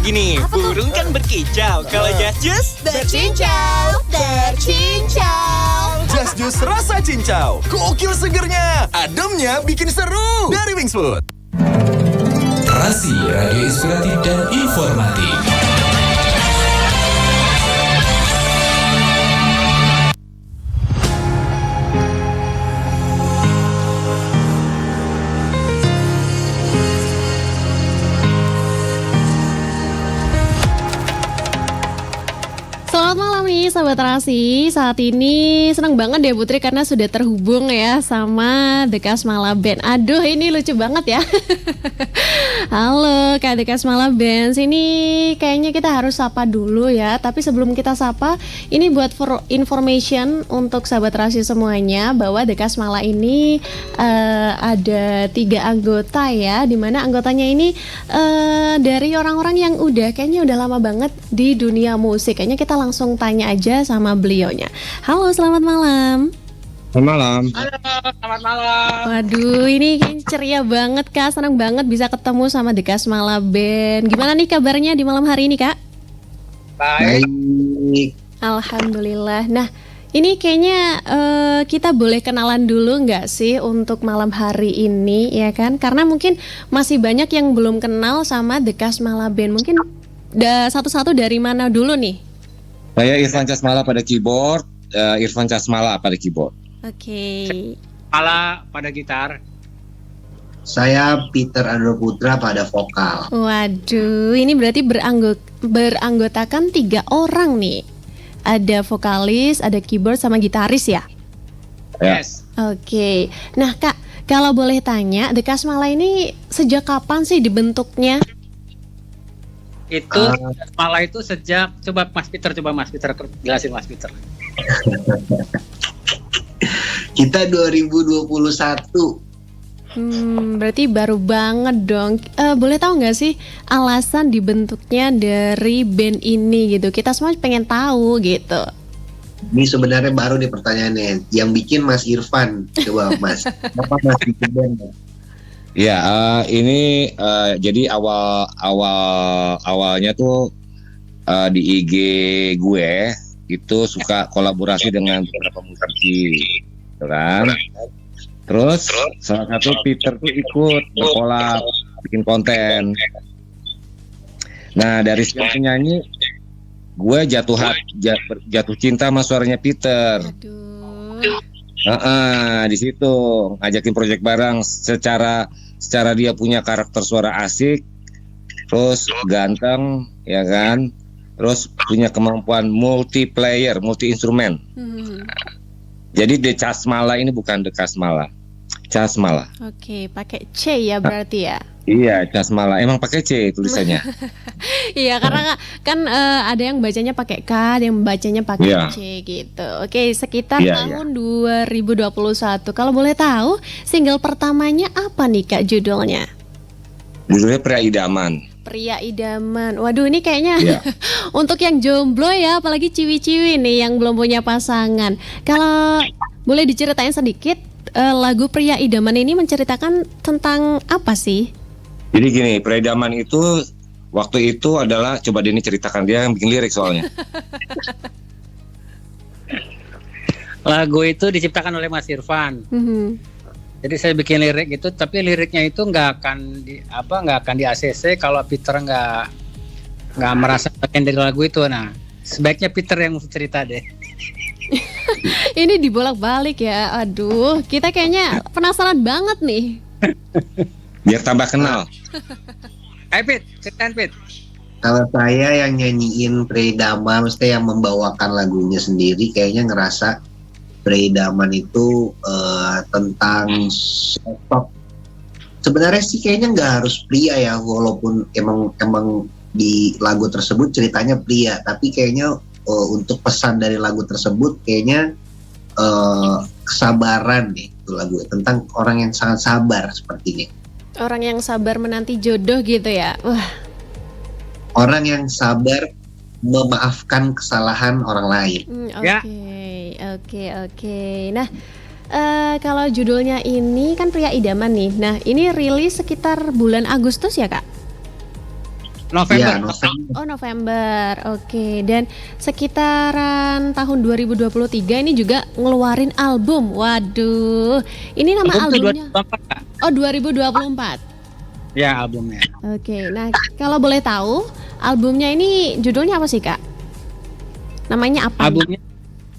Gini, burung kan berkicau, kalau just Bercincau, bercincau. Just Juice rasa cincau. Gokil segernya, ademnya bikin seru. Dari Wings Food. Rasi Radio Inspiratif dan Informatif. Selamat malam nih Sahabat Rasi. Saat ini senang banget deh Putri karena sudah terhubung ya sama The Kasmala Band. Aduh ini lucu banget ya. Halo Kak The Kasmala Band. Ini kayaknya kita harus sapa dulu ya. Tapi sebelum kita sapa, ini buat information untuk Sahabat Rasi semuanya bahwa The Kasmala ini ada 3 anggota ya. Dimana anggotanya ini dari orang-orang yang kayaknya udah lama banget di dunia musik. Kayaknya kita langsung tanya aja sama beliaunya. Halo, selamat malam. Selamat malam. Halo, selamat malam. Waduh, ini kayaknya ceria banget Kak. Senang banget bisa ketemu sama The Kasmala Band. Gimana nih kabarnya di malam hari ini Kak? Baik. Alhamdulillah. Nah, ini kayaknya kita boleh kenalan dulu nggak sih untuk malam hari ini ya kan? Karena mungkin masih banyak yang belum kenal sama The Kasmala Band. Mungkin satu-satu dari mana dulu nih? Saya Irfan Casmala pada keyboard, Irfan Casmala pada keyboard. Oke. Pala pada gitar. Saya Peter Andro Putra pada vokal. Waduh, ini berarti beranggotakan 3 orang nih. Ada vokalis, ada keyboard sama gitaris ya? Yes. Oke. Nah Kak, kalau boleh tanya, The Kasmala ini sejak kapan sih dibentuknya? Itu Kasmala itu sejak coba Mas Peter jelasin Mas Peter. Kita 2021. Berarti baru banget dong. Boleh tahu nggak sih alasan dibentuknya dari band ini gitu? Kita semua pengen tahu gitu. Ini sebenarnya baru nih pertanyaannya. Yang bikin Mas Irfan. Coba Mas. Apa Mas bikin band? Ya, ini jadi awalnya tuh di IG gue itu suka kolaborasi dengan beberapa musisi, gitu kan? Terus salah satu Peter tuh ikut berkolab bikin konten. Nah dari sekian penyanyi, gue jatuh cinta sama suaranya Peter. Di situ ngajakin project bareng secara dia punya karakter suara asik, terus ganteng, ya kan, terus punya kemampuan multi instrumen. Jadi The Casmala ini bukan The Kasmala, Casmala. Oke, pakai C ya berarti ya? Iya, Casmala. Emang pakai C tulisannya. Iya, karena kan ada yang bacanya pakai K, ada yang bacanya pakai C gitu. Oke, sekitar tahun 2021. Kalau boleh tahu, single pertamanya apa nih Kak judulnya? Judulnya Pria Idaman. Pria Idaman. Waduh, ini kayaknya untuk yang jomblo ya, apalagi ciwi-ciwi nih yang belum punya pasangan. Kalau boleh diceritain sedikit, lagu Pria Idaman ini menceritakan tentang apa sih? Jadi gini, Pria Idaman itu waktu itu adalah, coba Denny ceritakan, dia yang bikin lirik soalnya. Lagu itu diciptakan oleh Mas Irfan. Jadi saya bikin lirik itu, tapi liriknya itu nggak akan di ACC kalau Peter nggak merasa bagian dari lagu itu. Nah, sebaiknya Peter yang cerita deh. Ini dibolak-balik ya. Aduh, kita kayaknya penasaran banget nih. Biar tambah kenal. Ayo Pit, ceritain Pit. Kalau saya yang nyanyiin Predaman, maksudnya yang membawakan lagunya sendiri, kayaknya ngerasa Predaman itu tentang sosok. Sebenarnya sih kayaknya nggak harus pria ya, walaupun emang di lagu tersebut ceritanya pria, tapi kayaknya untuk pesan dari lagu tersebut kayaknya kesabaran deh, itu lagu tentang orang yang sangat sabar sepertinya. Orang yang sabar menanti jodoh gitu ya. Wah. Orang yang sabar memaafkan kesalahan orang lain. Oke. Nah, kalau judulnya ini kan Pria Idaman nih. Nah, ini rilis sekitar bulan Agustus ya Kak? November. Ya, November. Oh, November. Oke. Dan sekitaran tahun 2023 ini juga ngeluarin album. Waduh. Ini nama Album tuh albumnya. 2024, Kak. Oh, 2024. Ya, albumnya. Oke. Nah, kalau boleh tahu, albumnya ini judulnya apa sih, Kak? Namanya apa?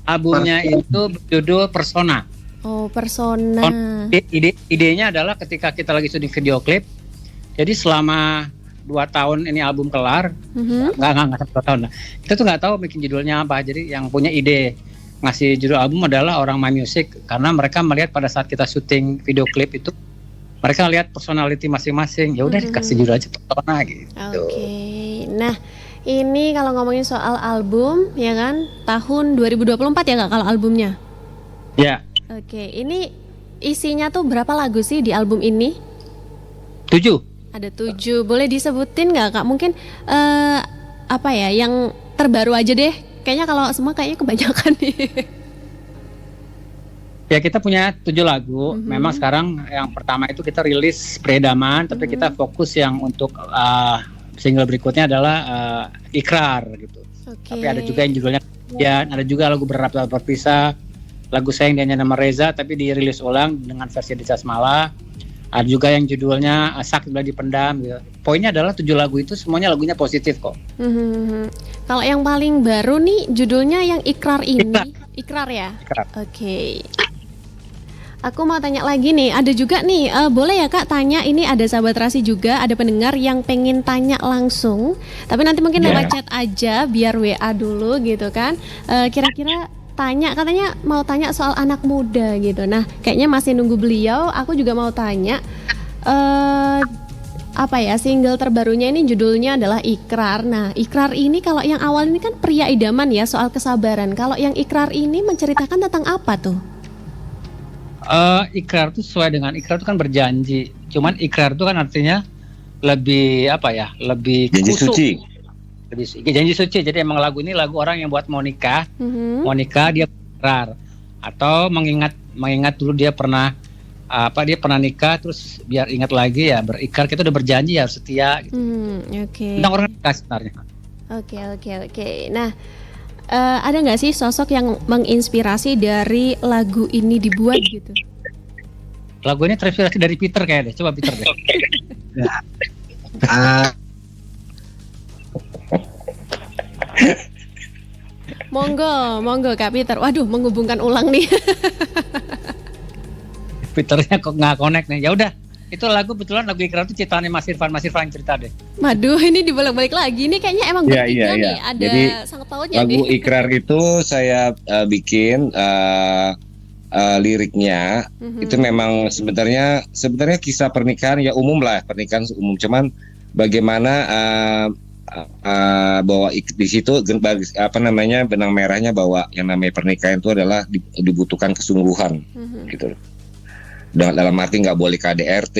Albumnya itu berjudul Persona. Oh, Persona. Idenya adalah ketika kita lagi syuting video klip. Jadi selama 2 tahun ini album kelar, nggak sampai 2 tahun lah. Kita tuh nggak tahu bikin judulnya apa. Jadi yang punya ide ngasih judul album adalah orang My Music, karena mereka melihat pada saat kita syuting video klip itu, mereka lihat personality masing-masing. Ya udah dikasih judul aja Persona gitu. Oke. Nah, ini kalau ngomongin soal album, ya kan, tahun 2024 ya Kak kalau albumnya? Ya, Oke, ini isinya tuh berapa lagu sih di album ini? 7. Ada 7, boleh disebutin nggak Kak? Mungkin apa ya, yang terbaru aja deh. Kayaknya kalau semua kayaknya kebanyakan nih. Ya kita punya 7 lagu. Memang sekarang yang pertama itu kita rilis Predaman, tapi kita fokus yang untuk single berikutnya adalah Ikrar gitu. Oke. Tapi ada juga yang judulnya Kemudian, ada juga lagu Berharap Tak Berpisah, lagu Sayang Dan Nama Reza tapi dirilis ulang dengan versi Desa Semala. Ada juga yang judulnya Sakit Bila Dipendam gitu. Poinnya adalah 7 lagu itu semuanya lagunya positif kok. Kalau yang paling baru nih judulnya yang Ikrar ini. Ikrar ya? Ikrar. Oke. Aku mau tanya lagi nih, ada juga nih, boleh ya Kak tanya, ini ada sahabat Rasi juga, ada pendengar yang pengen tanya langsung, tapi nanti mungkin lewat chat aja, biar WA dulu gitu kan. Kira-kira katanya mau tanya soal anak muda gitu. Nah, kayaknya masih nunggu beliau. Aku juga mau tanya, apa ya, single terbarunya ini judulnya adalah Ikrar. Nah, Ikrar ini kalau yang awal ini kan pria idaman ya, soal kesabaran. Kalau yang Ikrar ini menceritakan tentang apa tuh? Ikrar itu sesuai dengan ikrar itu kan berjanji. Cuman ikrar itu kan artinya lebih apa ya? Lebih Janji kusuk. suci. Janji suci. Jadi emang lagu ini lagu orang yang buat mau nikah. Mau nikah dia ikrar atau mengingat dulu dia pernah nikah, terus biar ingat lagi ya berikrar, kita udah berjanji ya harus setia gitu. Oke. Tentang orang nikah sebenarnya. Oke. Nah, ada nggak sih sosok yang menginspirasi dari lagu ini dibuat gitu? Lagu ini terinspirasi dari Peter kayaknya deh. Coba Peter deh. Monggo Kak Peter. Waduh, menghubungkan ulang nih. Peternya kok nggak connect nih. Ya udah, itu lagu kebetulan lagu Ikrar itu ciptaannya Mas Irfan yang cerita deh. Waduh, ini dibolak-balik lagi. Ini kayaknya emang bertiga nih. Ada Jadi, sangkut pautnya lagu nih. Ikrar itu saya bikin liriknya itu memang sebenarnya kisah pernikahan ya umum lah, pernikahan umum, cuman bagaimana bahwa di situ benang merahnya bahwa yang namanya pernikahan itu adalah dibutuhkan kesungguhan gitu. Dalam arti nggak boleh KDRT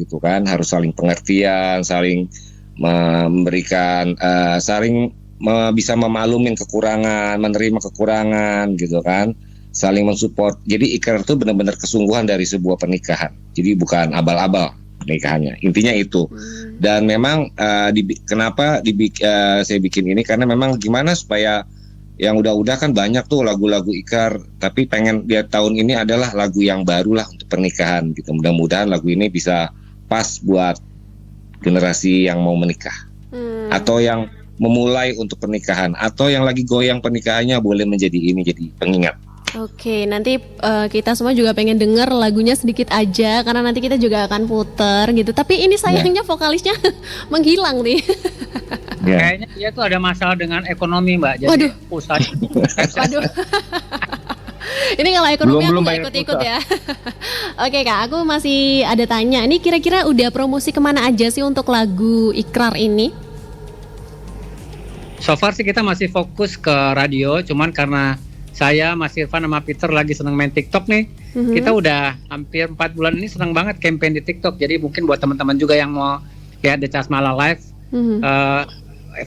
gitu kan, harus saling pengertian, saling memberikan, bisa memalumin kekurangan, menerima kekurangan gitu kan, saling mensupport. Jadi ikrar itu benar-benar kesungguhan dari sebuah pernikahan. Jadi bukan abal-abal pernikahannya. Intinya itu. Dan memang kenapa saya bikin ini, karena memang gimana supaya yang udah kan banyak tuh lagu-lagu ikrar, tapi pengen dia tahun ini adalah lagu yang baru lah untuk pernikahan gitu. Mudah-mudahan lagu ini bisa pas buat generasi yang mau menikah, atau yang memulai untuk pernikahan, atau yang lagi goyang pernikahannya, boleh menjadi ini jadi pengingat. Oke, nanti kita semua juga pengen denger lagunya sedikit aja, karena nanti kita juga akan puter gitu. Tapi ini sayangnya vokalisnya menghilang nih. Kayaknya dia tuh ada masalah dengan ekonomi, Mbak. Jadi usaha. Waduh. Ini kalau ekonomi Belum aku nggak ikut-ikut ya. Oke Kak, aku masih ada tanya. Ini kira-kira udah promosi kemana aja sih untuk lagu Ikrar ini? So far sih kita masih fokus ke radio, cuman karena saya, Mas Irfan sama Peter lagi seneng main TikTok nih. Kita udah hampir 4 bulan ini seneng banget campaign di TikTok. Jadi mungkin buat teman-teman juga yang mau lihat The Casmala Live,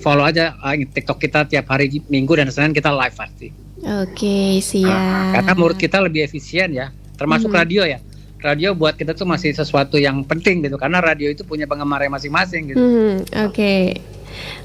follow aja TikTok kita tiap hari Minggu dan Senin kita live pasti. Oke, siap. Karena menurut kita lebih efisien ya, termasuk radio ya. radio buat kita tuh masih sesuatu yang penting gitu, karena radio itu punya penggemarnya masing-masing gitu. Oke.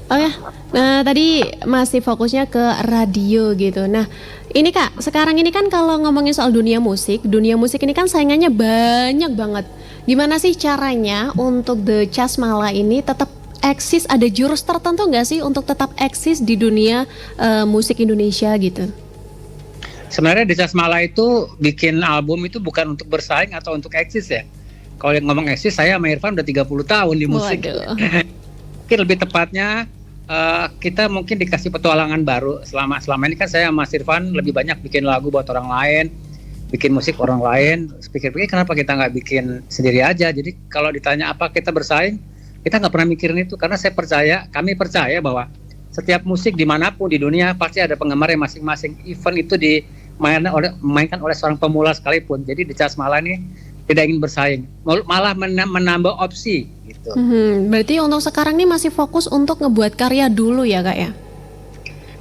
Oh ya, nah tadi masih fokusnya ke radio gitu. Nah, ini Kak, sekarang ini kan kalau ngomongin soal dunia musik ini kan saingannya banyak banget. Gimana sih caranya untuk The Chasmala ini tetap eksis? Ada jurus tertentu nggak sih untuk tetap eksis di dunia musik Indonesia gitu? Sebenarnya The Chasmala itu bikin album itu bukan untuk bersaing atau untuk eksis ya. Kalau yang ngomong eksis, saya sama Irfan udah 30 tahun di musik. Mungkin lebih tepatnya kita mungkin dikasih petualangan baru. Selama ini kan saya sama Irfan lebih banyak bikin lagu buat orang lain, bikin musik orang lain. Pikir-pikir kenapa kita nggak bikin sendiri aja. Jadi kalau ditanya apa kita bersaing, kita nggak pernah mikirin itu, karena kami percaya bahwa setiap musik dimanapun di dunia pasti ada penggemarnya masing-masing. Even itu dimainkan oleh seorang pemula sekalipun. Jadi The Chasmala ini tidak ingin bersaing, malah menambah opsi gitu. Berarti untuk sekarang ini masih fokus untuk ngebuat karya dulu ya Kak ya?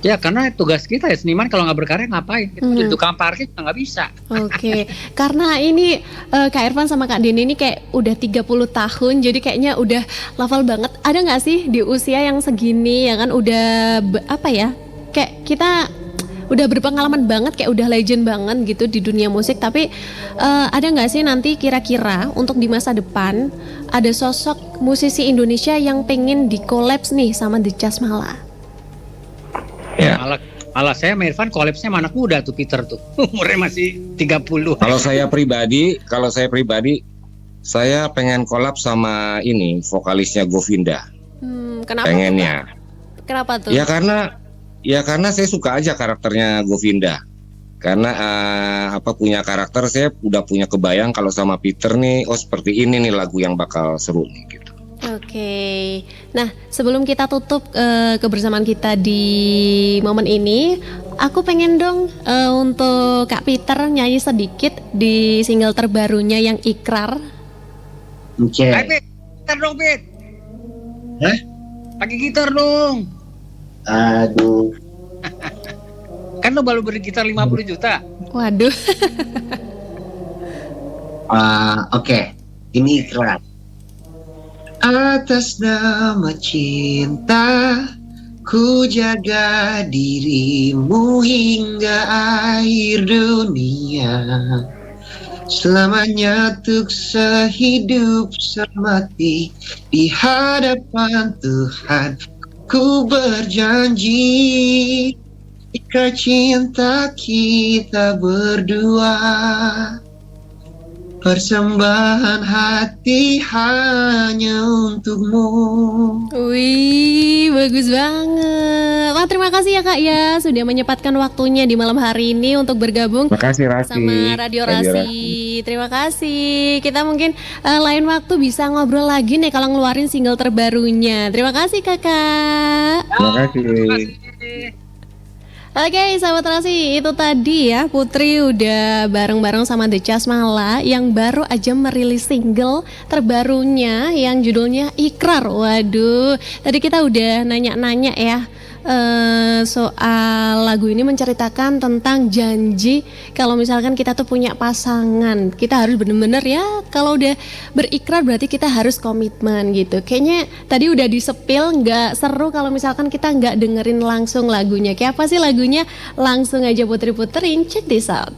Ya karena tugas kita ya seniman, kalau nggak berkarya ngapain? Kita di tukang parkir nggak bisa. Oke. Karena ini Kak Irfan sama Kak Denny ini kayak udah 30 tahun, jadi kayaknya udah level banget. Ada nggak sih di usia yang segini ya kan udah kayak kita udah berpengalaman banget, kayak udah legend banget gitu di dunia musik. Tapi ada nggak sih nanti kira-kira untuk di masa depan ada sosok musisi Indonesia yang pengen di-collabs nih sama The Chasmala? Ya. Malah saya sama Irfan collabsnya sama anak muda tuh, Peter tuh. Umurnya masih 30. Kalau saya pribadi, saya pengen collab sama ini vokalisnya Govinda. Kenapa? Pengennya. Kenapa tuh? Ya karena saya suka aja karakternya Govinda. Karena punya karakter, saya udah punya kebayang kalau sama Peter nih, seperti ini nih lagu yang bakal seru nih gitu. Oke. Nah, sebelum kita tutup kebersamaan kita di momen ini, aku pengen dong untuk Kak Peter nyanyi sedikit di single terbarunya yang Ikrar. Oke. Pit, gitar dong, Pit. Hah? Pakai gitar dong. Aduh. Kan lo baru beli gitar 50 juta. Waduh. Oke. Ini Ikrar. Atas nama cinta, ku jaga dirimu hingga akhir dunia. Selamanya untuk sehidup semati di hadapan Tuhan. Ku berjanji, ikrar cinta kita berdua. Persembahan hati hanya untukmu. Wih, bagus banget. Wah, terima kasih ya Kak ya sudah menyempatkan waktunya di malam hari ini untuk bergabung Makasih Rasi. sama Radio Rasi. Terima kasih. Kita mungkin lain waktu bisa ngobrol lagi nih kalau ngeluarin single terbarunya. Terima kasih Kakak. Terima kasih. Oke, sahabat Rasi, itu tadi ya Putri udah bareng-bareng sama The Chasmala yang baru aja merilis single terbarunya yang judulnya Ikrar. Waduh, tadi kita udah nanya-nanya ya soal lagu ini menceritakan tentang janji kalau misalkan kita tuh punya pasangan, kita harus bener-bener ya kalau udah berikrar berarti kita harus komitmen gitu. Kayaknya tadi udah disepil, nggak seru kalau misalkan kita nggak dengerin langsung lagunya. Kayak apa sih lagunya? Langsung aja Putri puterin, check this out.